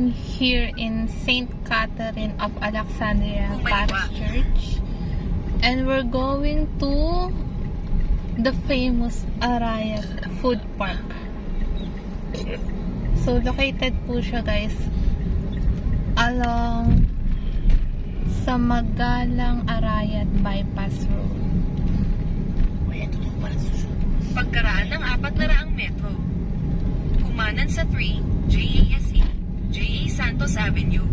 going here in St. Catherine of Alexandria Parish Church. And we're going to the famous Arayat Food Park. So, located po siya, guys, along sa Magalang Arayat Bypass Road. Pagkaraan ng 400 metro, kumanan sa 3 JASE, JA Santos Avenue.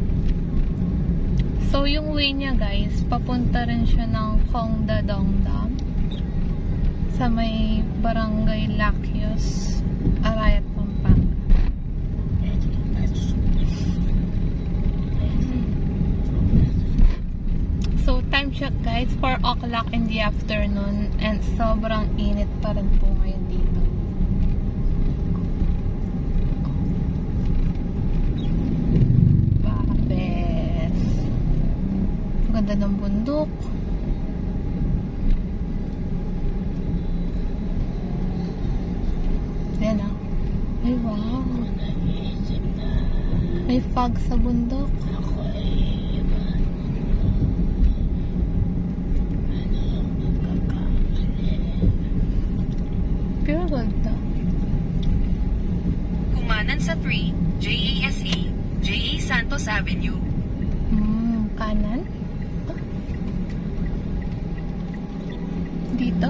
So, yung way niya, guys, papunta rin siya ng Kongdadong Dam sa may Barangay Lacios, Arayat, Pampanga. So, time check, guys, 4 o'clock in the afternoon and sobrang init pa rin po ngayon dito. Babes. Ganda ng bundok. Yan ah. Ay, wow. May fog sa bundok. Pure gold daw. Kumanan sa 3 JASE, JA Santos Avenue. Kanan? Ah. Dito?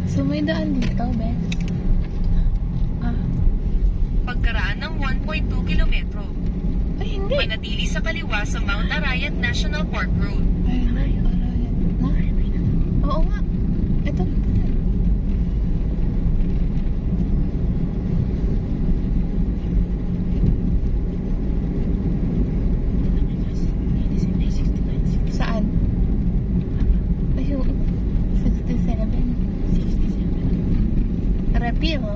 So, may daan dito, Bes? Ah. Pagkaraan ng 1.2 kilometro, Ay, hindi. manatili sa kaliwa sa Mount Arayat National Park Road. Ay, Arayat na. Oo nga. Ito. Saan? Ayun. 67. Rapiro.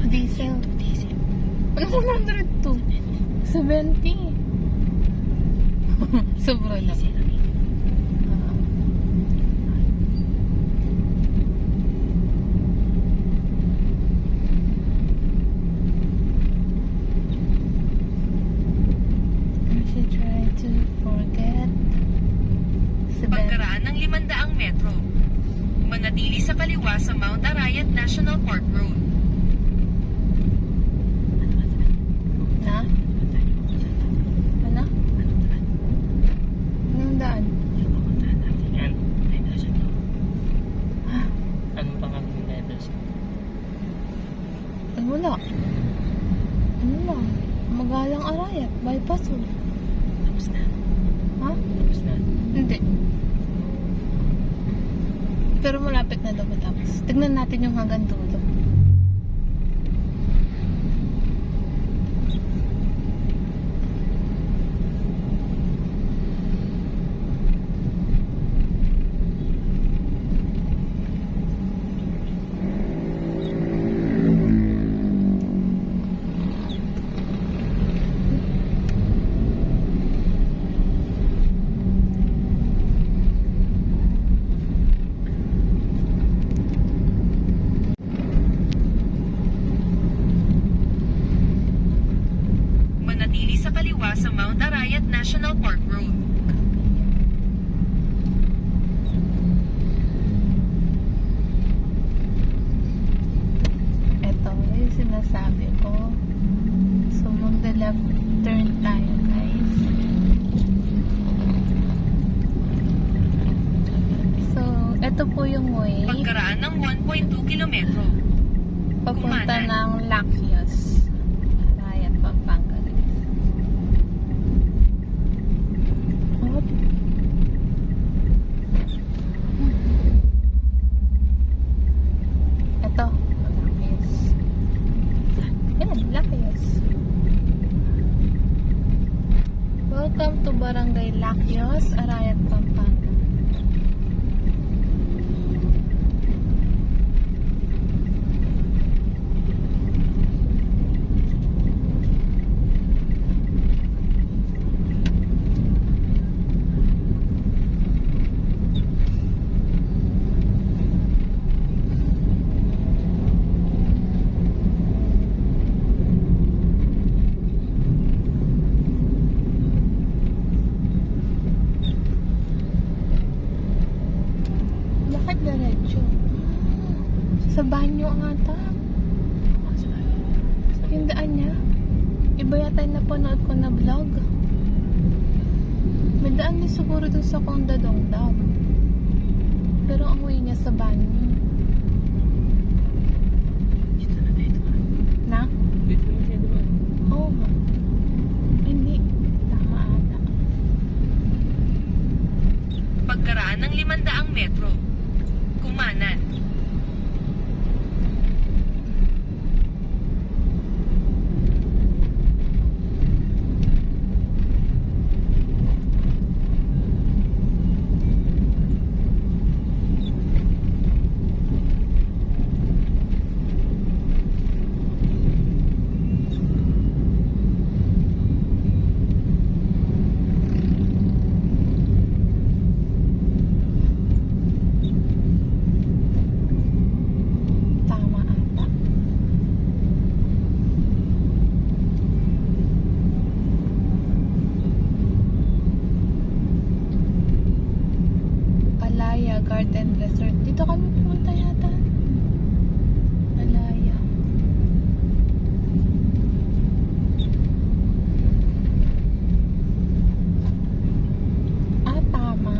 Diesel. Ano 102? 70. Sobra na. I should try to forget. Pagkaraan ng 500 metro, manatili sa kaliwa sa Mount Arayat National Park Road. Na? Ano? Anong daan? Yan. Ha? Ano pa kami letters? Ay, wala. Ano lang? Magalang Arayat. Bypass road. Tapos na. Ha? Tapos na. Hindi. Pero malapit na daw matapos. Tignan natin yung hanggang dulo. Manatili sa kaliwa sa Mount Arayat National Park Road. Ito yung sinasabi ko. So, magda-left turn tayo, guys. So, ito po yung way. Pagkaraan ng 1.2 kilometro, Papunta kumanan. ng Lacios. Arayat, Pampanga, guys. diretso. Sa banyo ata. Yung daan niya. Iba yata yung napanood ko na vlog. May daan din siguro dun sa Kongdadong Dam. Pero ang way niya sa banyo. Dito na tayo. Na? Dito na tayo diba? Oo. Hindi. Tama ata. Pagkaraan ng 500 metro. Kumanan. Tama ata. Alaya Garden Resort. Dito kami pumunta yata. Alaya. Ah, tama.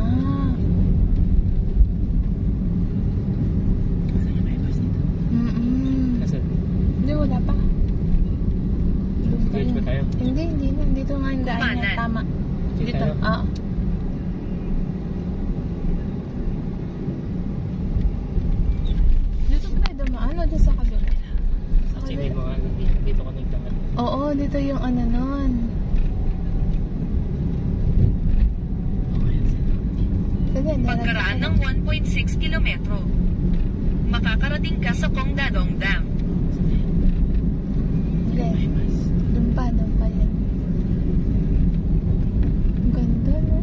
Saan na may bus dito? Nasaan? Hindi, wala pa. Doon pa Diretso yun. ba tayo? Hindi na. Dito nga yung daan niya. Kumanan. Tama. Dito Dito. tayo? Oo. Dito pa tayo dumaan o dito sa kabila? Sa Kasi may kabila. mga ano dito ko nagtangat. Oo, dito yung ano nun. Okay, yan sila. Sige, Pagkaraan ng 1.6 kilometro. Makakarating ka sa Kongdadong Dam. Sige, May bus. doon pa yan. Ang ganda, no?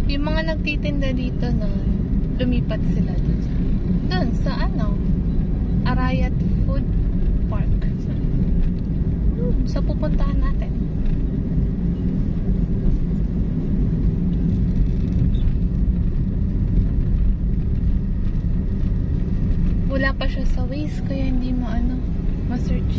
Yung mga nagtitinda dito nun, lumipat sila doon sa ano, Arayat Food Park. Sa pupuntahan natin. Wala pa siya sa Waze, kaya hindi mo ano, ma-search.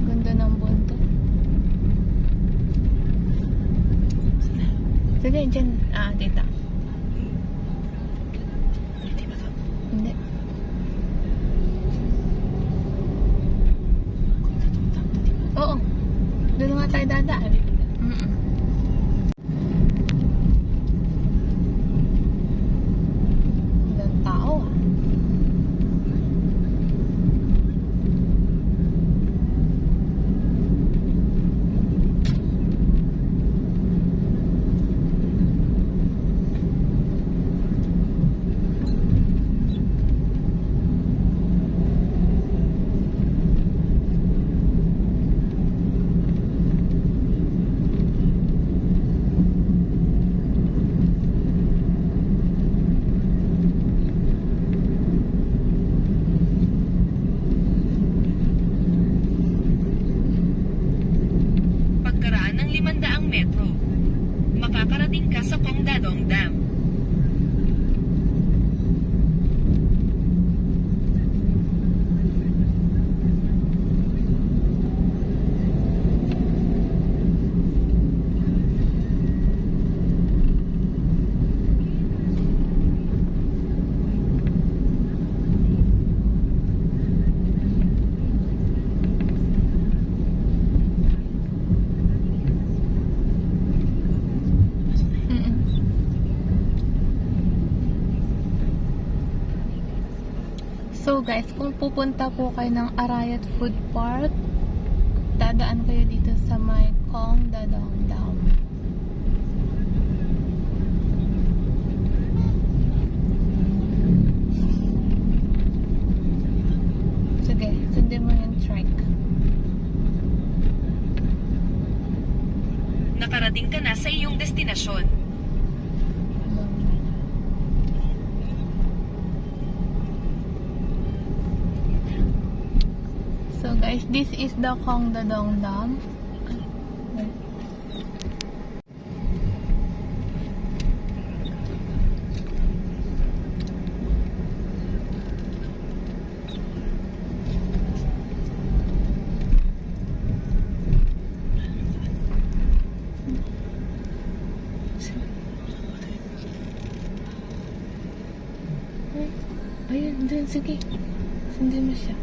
Ganda ng bundok. Sige, dyan. Ah, dito. Hindi ba to? Hindi. Kongdadong Dam to, diba? Oo. Doon nga tayo dadaan. Ilang tao ah. Pagkaraan ng 500 metro. Makakarating ka sa Kongdadong Dam. So guys, kung pupunta po kayo ng Arayat Food Park, dadaan kayo dito sa may Kongdadong Dam. Sige, sundin mo yung trike. Nakarating ka na sa iyong destinasyon. Guys, this is the Kongdadong Dam. Ayun, dun, sige. Sundin mo siya.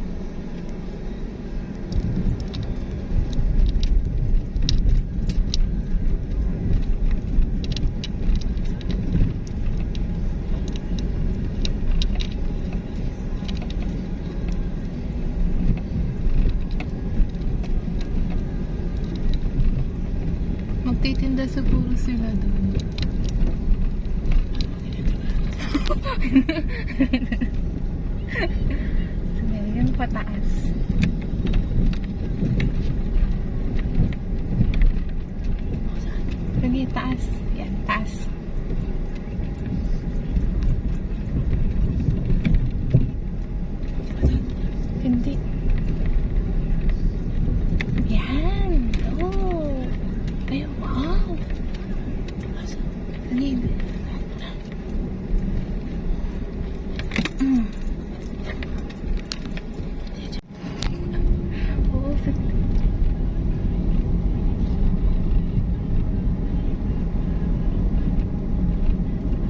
Magtitinda siguro sila dun. Sige, yun pataas. Sige, taas. Yan, taas. Hindi. Yan. Oh. Ay, wow. Sige. Oo, sige.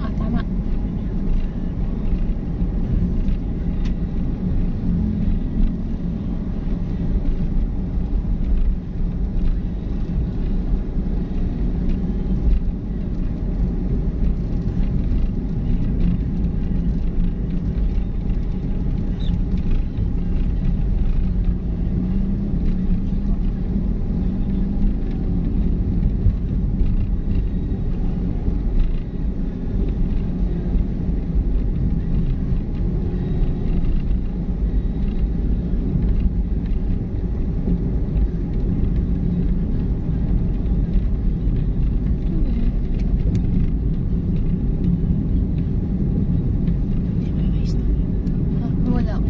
Ah, tama. Wala.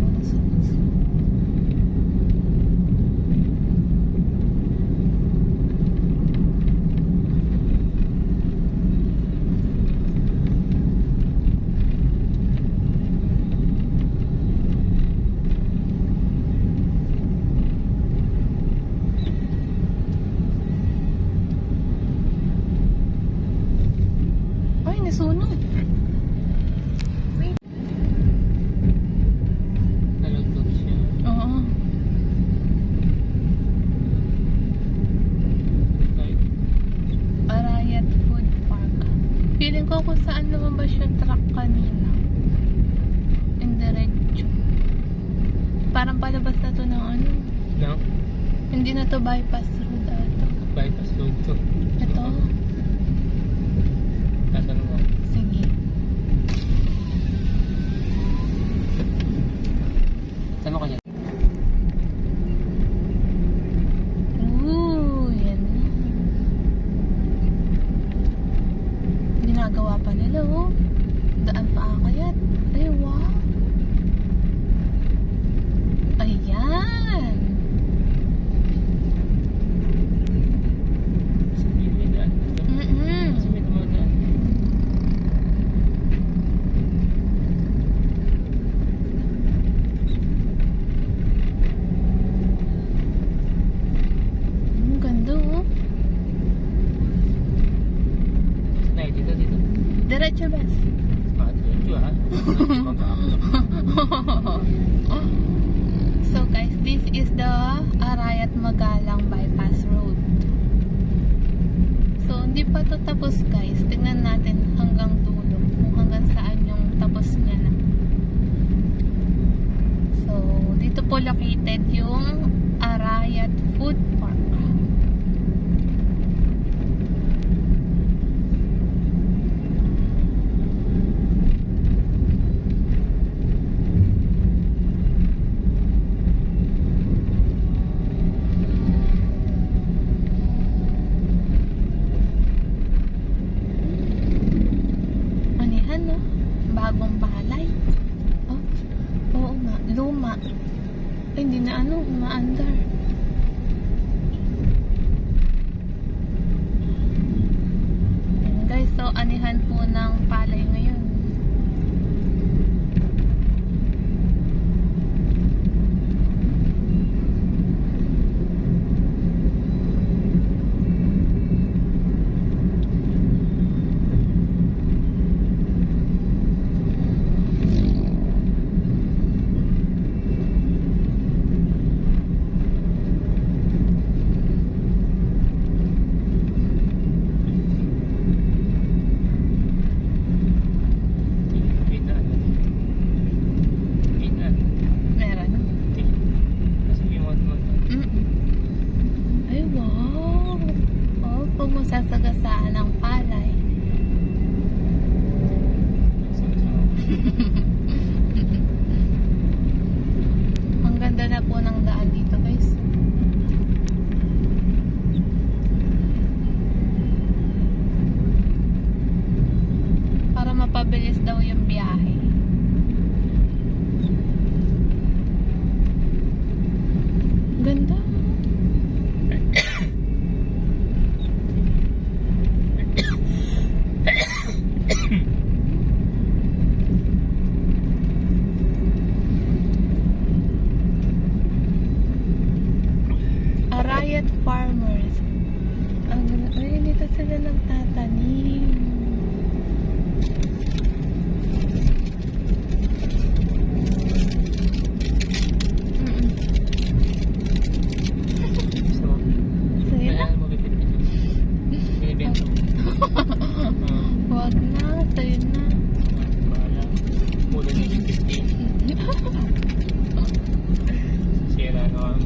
Ay, nasunog. Wait. Nalugtog siya. Oo. Arayat Food Park. Feeling ko kung saan lumabas yung truck kanina. Indiretso. Parang palabas na to ng ano. No? Hindi na to bypass road ata. Bypass road to. Ito. Tatanong ako. Sige. Tanong ka niya. Ooh, yan na. Ginagawa pa nila, oh. Daan pa akayat. Ay, wow. Ayan. Sabi may daan. Kasi may dumadaan. Ang ganda, oh. Nay, dito. Diretso, bas. Ah, dito ha. So guys, this is the Arayat Magalang Bypass Road. So hindi pa to tapos guys. Tingnan natin hanggang dulo. Kung hanggang saan yung tapos niya na. So dito po located yung Arayat Food Park. Anihan, no? Bagong palay. Oh, oo nga. Luma. Ay, hindi na ano, maandar. Ayan guys, so anihan po ng palay ngayon. May daanan. May daanan. Meron. Kasi may mga dumadaan. Ay, wow! Oh, pag masasagasaan ng palay. Sama-sama. Ang ganda na po ng daan dito, guys. Para mapabilis daw yung biyahe. Ganda. Arayat Farmers. Ang ganda. Ay, dito sila nagtatanim. Gusto mo? Sige na. Kailangan mo bibigyan niyo. Binibenta mo. Huwag na. Sa'yo na. Bahala. Mula na yung 15. Sira na ako.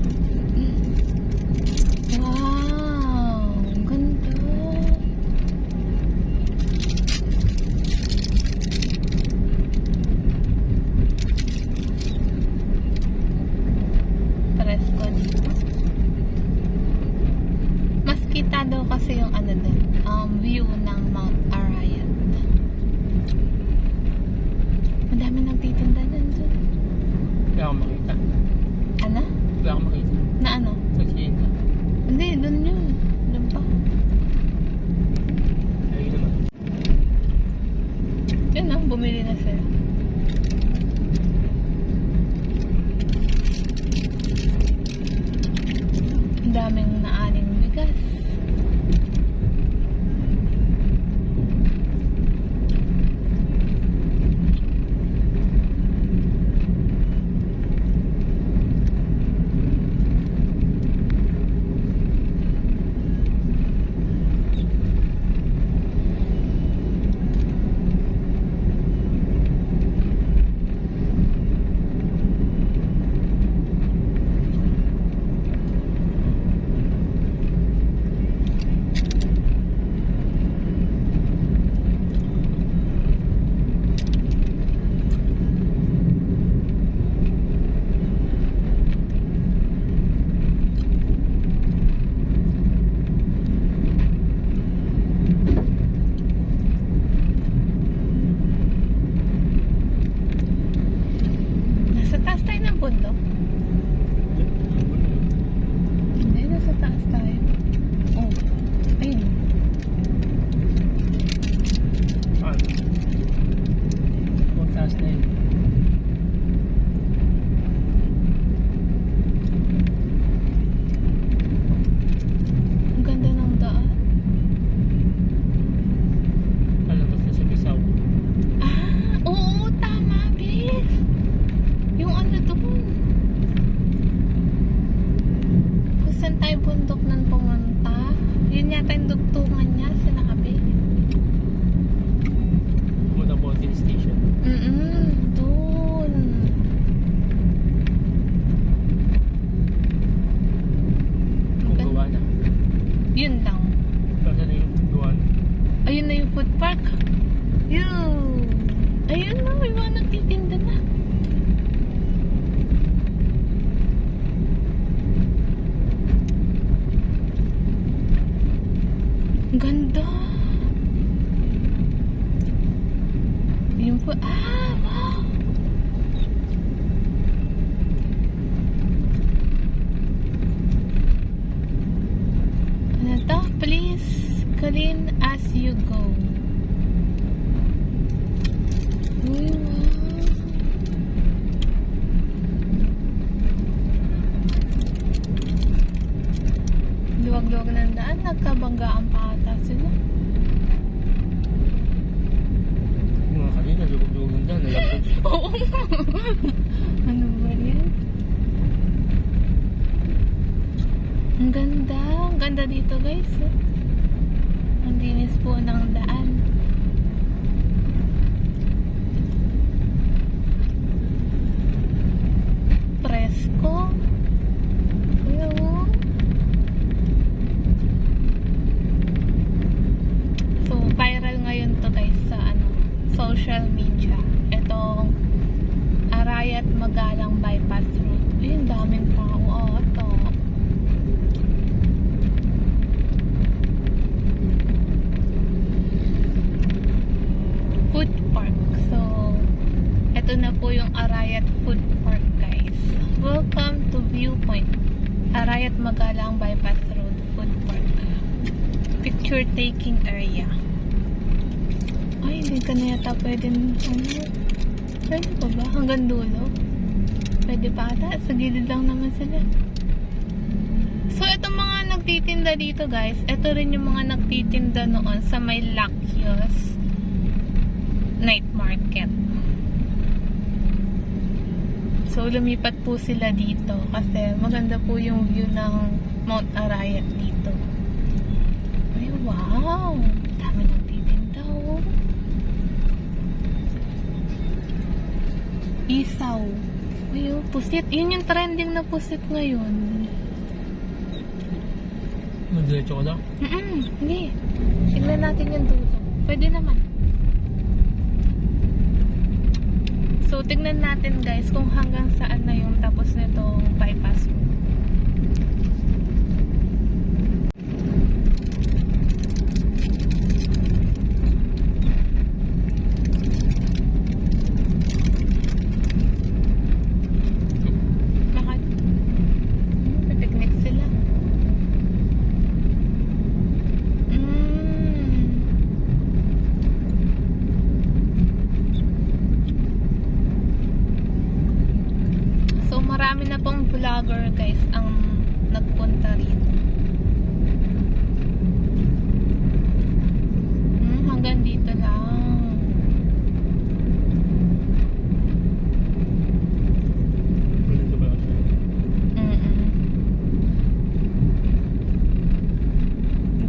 Wow! Ang ganda. Presko dito. Mas kita daw kasi yung ano din, view ng Mount Arayat. Madami nagtitinda din dun. Wala akong makita. Ano? Wala akong makita. Na ano? Nagsihin ka. Hindi, dun yun. Dun pa. Ayun naman. Yun na, bumili na sila. Ang daming naaning bigas. Nasa taas tayo ng bundok. Hindi, nasa taas tayo. Oh, ayun. Kung taas na yun. Ang ganda ng daan. Palabas na sa Bisaw. Ah, oo, tama, bis. Yung ano doon. Kung saan tayo bundok nang pumunta. Yun yata yung dugtungan niya, sinabi. Pumunta po din station. Doon. Kung gawa na. Yun lang. Kasi na yung gawa na. Ayun na yung food park. Yun. Ayun na, may mga nagtitinda na. Ang ganda. Yun po. Ah, wow. Ano ba yan? Ang ganda. Ang ganda dito guys. Ang linis po ng daan. Presko. Ayun. So, viral ngayon to guys sa social media. Itong Arayat Magalang Bypass Road. Ayun, daming tao. Oh, ito. Food Park. So, ito na po yung Arayat Food Park guys. Welcome to Viewpoint. Arayat Magalang Bypass Road Food Park. Picture taking area. Ay, hindi ka na yata pwede pwede pa ba? Hanggang dulo? Pwede pa ata? Sa gilid lang naman sila. So, itong mga nagtitinda dito guys, ito rin yung mga nagtitinda noon sa may Lakyos Night Market. So, lumipat po sila dito kasi maganda po yung view ng Mount Arayat dito. Ay, wow! Dami nagtitinda, oh. Isaw. Ayun, pusit. Yun yung trending na pusit ngayon. Madiretso ko daw? Hindi. Tignan natin yung dulo. Pwede naman. So, tignan natin guys kung hanggang saan na yung tapos nitong bypass mo. Pipiknik sila. So, marami na pong vlogger guys ang nagpunta rito. Hanggang dito lang. Dito ba siya?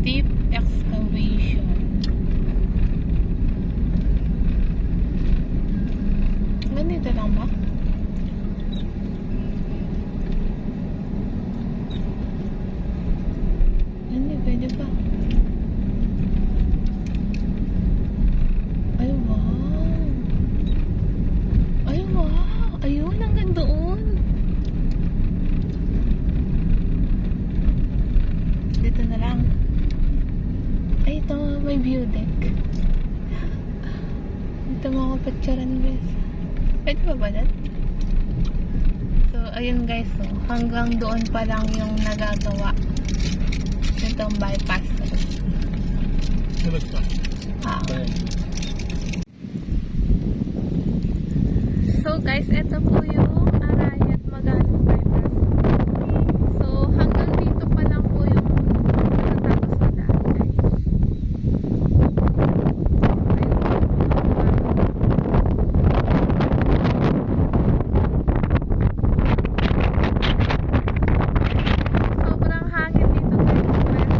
Deep excavation. Ganito lang ba? Hindi, pwede pa. Ay, wow. Ay, wow. Ayun, hanggang doon. Dito na lang. Ay, ito, may view deck. Ito mga picturean guys. Pwede pa ba dat? So, ayun guys, so, hanggang doon pa lang yung nagagawa. Itong bypass. Sabag pa. Ah. So guys, ito po yung Arayat Magalang Bypass. So, hanggang dito pa lang po yung natapos na daan guys. Sobrang hangin dito guys.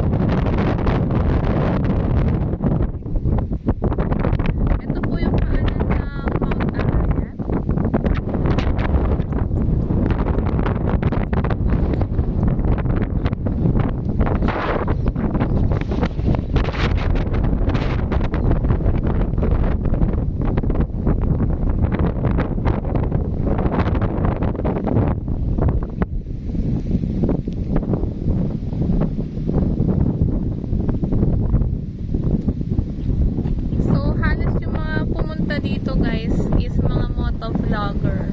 Ito po yung paanan ng Mount Arayat. So, halos yung mga pumunta dito guys is mga motovlogger.